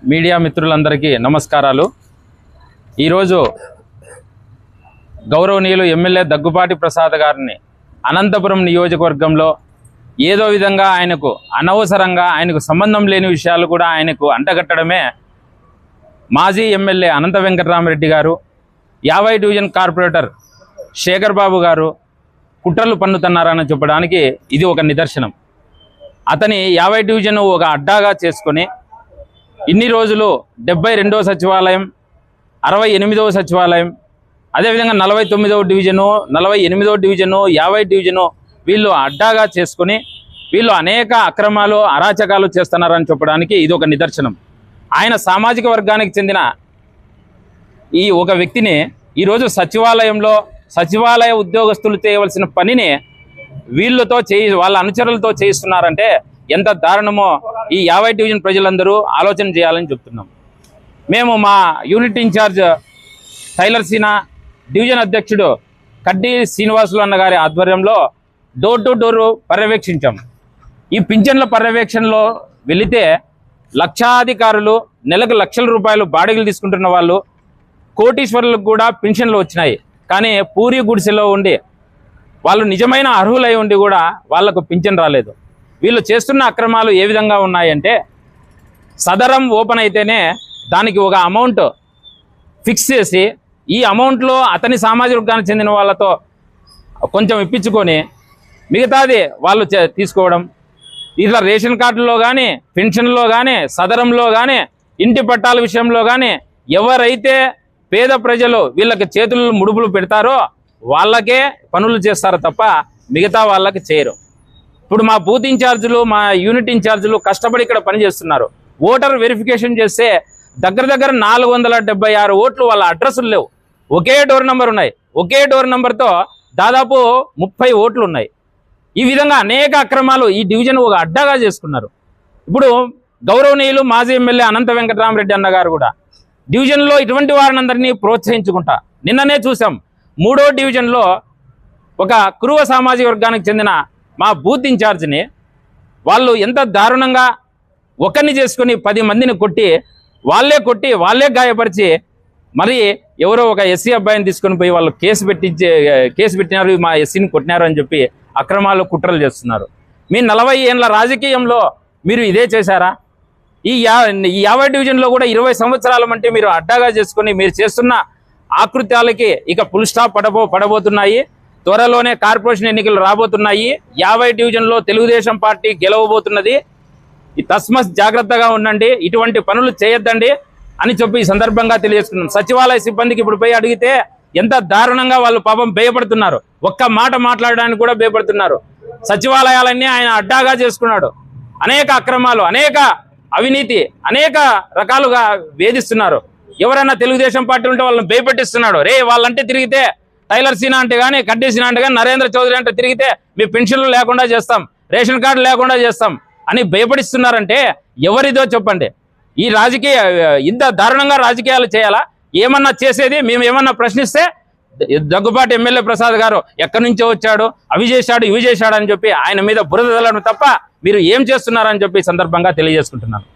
Media మిత్రులందరికీ నమస్కారాలు। ఈరోజు గౌరవనీయులు ఎమ్మెల్యే దగ్గుపాటి ప్రసాద్ గారిని అనంతపురం నియోజకవర్గంలో ఏదో విధంగా ఆయనకు అనవసరంగా ఆయనకు సంబంధం లేని విషయాలు కూడా ఆయనకు అంటగట్టడమే మాజీ ఎమ్మెల్యే అనంత వెంకటరామరెడ్డి గారు, 50 డివిజన్ కార్పొరేటర్ శేఖర్ బాబు గారు కుట్రలు పన్నుతున్నారని చెప్పడానికి ఇది ఒక నిదర్శనం। అతని 50 డివిజన్ ఒక అడ్డాగా చేసుకొని ఇన్ని రోజులు 72వ సచివాలయం, 68వ సచివాలయం, అదేవిధంగా 49వ డివిజను, 48వ డివిజను, 50 డివిజను వీళ్ళు అడ్డాగా చేసుకొని వీళ్ళు అనేక అక్రమాలు అరాచకాలు చేస్తున్నారని చెప్పడానికి ఇది ఒక నిదర్శనం। ఆయన సామాజిక వర్గానికి చెందిన ఈ ఒక వ్యక్తిని ఈరోజు సచివాలయంలో సచివాలయ ఉద్యోగస్తులు చేయవలసిన పనిని వీళ్ళతో వాళ్ళ అనుచరులతో చేయిస్తున్నారంటే ఎంత దారుణమో ఈ 50 డివిజన్ ప్రజలందరూ ఆలోచన చేయాలని చెప్తున్నాం। మేము మా యూనిట్ ఇన్ఛార్జ్ టైలర్ సీనా, డివిజన్ అధ్యక్షుడు కడ్డీ శ్రీనివాసులు అన్న గారి ఆధ్వర్యంలో డోర్ టు డోర్ పర్యవేక్షించాం। ఈ పింఛన్ల పర్యవేక్షణలో వెళితే లక్షాధికారులు, నెలకు లక్షల రూపాయలు బాడిగలు తీసుకుంటున్న వాళ్ళు, కోటీశ్వరులకు కూడా పింఛన్లు వచ్చినాయి। కానీ పూరి గుడిసెలో ఉండి వాళ్ళు నిజమైన అర్హులై ఉండి కూడా వాళ్లకు పింఛన్ రాలేదు। వీళ్ళు చేస్తున్న అక్రమాలు ఏ విధంగా ఉన్నాయంటే, సదరం ఓపెన్ అయితేనే దానికి ఒక అమౌంట్ ఫిక్స్ చేసి ఈ అమౌంట్లో అతని సామాజిక వర్గానికి చెందిన వాళ్ళతో కొంచెం ఇప్పించుకొని మిగతాది వాళ్ళు తీసుకోవడం। ఇట్లా రేషన్ కార్డుల్లో కానీ, పెన్షన్లో కానీ, సదరంలో కానీ, ఇంటి పట్టాల విషయంలో కానీ ఎవరైతే పేద ప్రజలు వీళ్ళకి చేతులు ముడుపులు పెడతారో వాళ్ళకే పనులు చేస్తారు తప్ప మిగతా వాళ్ళకి చేయరు। ఇప్పుడు మా బూత్ ఇన్ఛార్జీలు, మా యూనిట్ ఇన్ఛార్జీలు కష్టపడి ఇక్కడ పనిచేస్తున్నారు। ఓటర్ వెరిఫికేషన్ చేస్తే దగ్గర 476 ఓట్లు వాళ్ళ అడ్రస్లు లేవు, ఒకే డోర్ నెంబర్ ఉన్నాయి, ఒకే డోర్ నెంబర్తో దాదాపు 30 ఓట్లు ఉన్నాయి। ఈ విధంగా అనేక అక్రమాలు ఈ డివిజన్ ఒక అడ్డాగా చేసుకున్నారు। ఇప్పుడు గౌరవనీయులు మాజీ ఎమ్మెల్యే అనంత వెంకటరామరెడ్డి అన్న గారు కూడా డివిజన్లో ఇటువంటి వారినందరినీ ప్రోత్సహించుకుంటా నిన్ననే చూసాం। 3వ డివిజన్లో ఒక కురువ సామాజిక వర్గానికి చెందిన మా బూత్ ఇన్ఛార్జిని వాళ్ళు ఎంత దారుణంగా ఒకరిని చేసుకుని 10 మందిని కొట్టి వాళ్ళే గాయపరిచి మరి ఎవరో ఒక ఎస్సీ అబ్బాయిని తీసుకొని పోయి వాళ్ళు కేసు పెట్టినారు, మా ఎస్సీని కొట్టినారు అని చెప్పి అక్రమాలు కుట్రలు చేస్తున్నారు। మీ 40 ఏళ్ళ రాజకీయంలో మీరు ఇదే చేశారా? ఈ 50 డివిజన్లో కూడా 20 సంవత్సరాల అంటే మీరు అడ్డాగా చేసుకొని మీరు చేస్తున్న ఆకృత్యాలకి ఇక ఫుల్ స్టాప్ పడబోతున్నాయి। త్వరలోనే కార్పొరేషన్ ఎన్నికలు రాబోతున్నాయి। 50 డివిజన్లో తెలుగుదేశం పార్టీ గెలవబోతున్నది। తస్మత్ జాగ్రత్తగా ఉండండి, ఇటువంటి పనులు చేయొద్దండి అని చెప్పి ఈ సందర్భంగా తెలియజేస్తున్నాం। సచివాలయ సిబ్బందికి ఇప్పుడు పోయి అడిగితే ఎంత దారుణంగా వాళ్ళు పాపం భయపడుతున్నారు, ఒక్క మాట మాట్లాడడానికి కూడా భయపడుతున్నారు। సచివాలయాలన్నీ ఆయన అడ్డాగా చేసుకున్నాడు, అనేక అక్రమాలు, అనేక అవినీతి, అనేక రకాలుగా వేధిస్తున్నారు। ఎవరైనా తెలుగుదేశం పార్టీ ఉంటే వాళ్ళని భయపెట్టిస్తున్నాడు। రే వాళ్ళంటే తిరిగితే టైలర్ సీనా అంటే కానీ, కడ్డీ సీనా అంటే కానీ, నరేంద్ర చౌదరి అంటే తిరిగితే మీ పెన్షన్లు లేకుండా చేస్తాం, రేషన్ కార్డు లేకుండా చేస్తాం అని భయపడిస్తున్నారంటే ఎవరిదో చెప్పండి। ఈ రాజకీయ ఇంత దారుణంగా రాజకీయాలు చేయాలా? ఏమన్నా చేసేది మేము ఏమన్నా ప్రశ్నిస్తే దగ్గుపాటి ఎమ్మెల్యే ప్రసాద్ గారు ఎక్కడి నుంచో వచ్చాడు, అవి చేశాడు ఇవి చేశాడు అని చెప్పి ఆయన మీద బురద తల్లడం తప్ప మీరు ఏం చేస్తున్నారని చెప్పి సందర్భంగా తెలియజేసుకుంటున్నాను।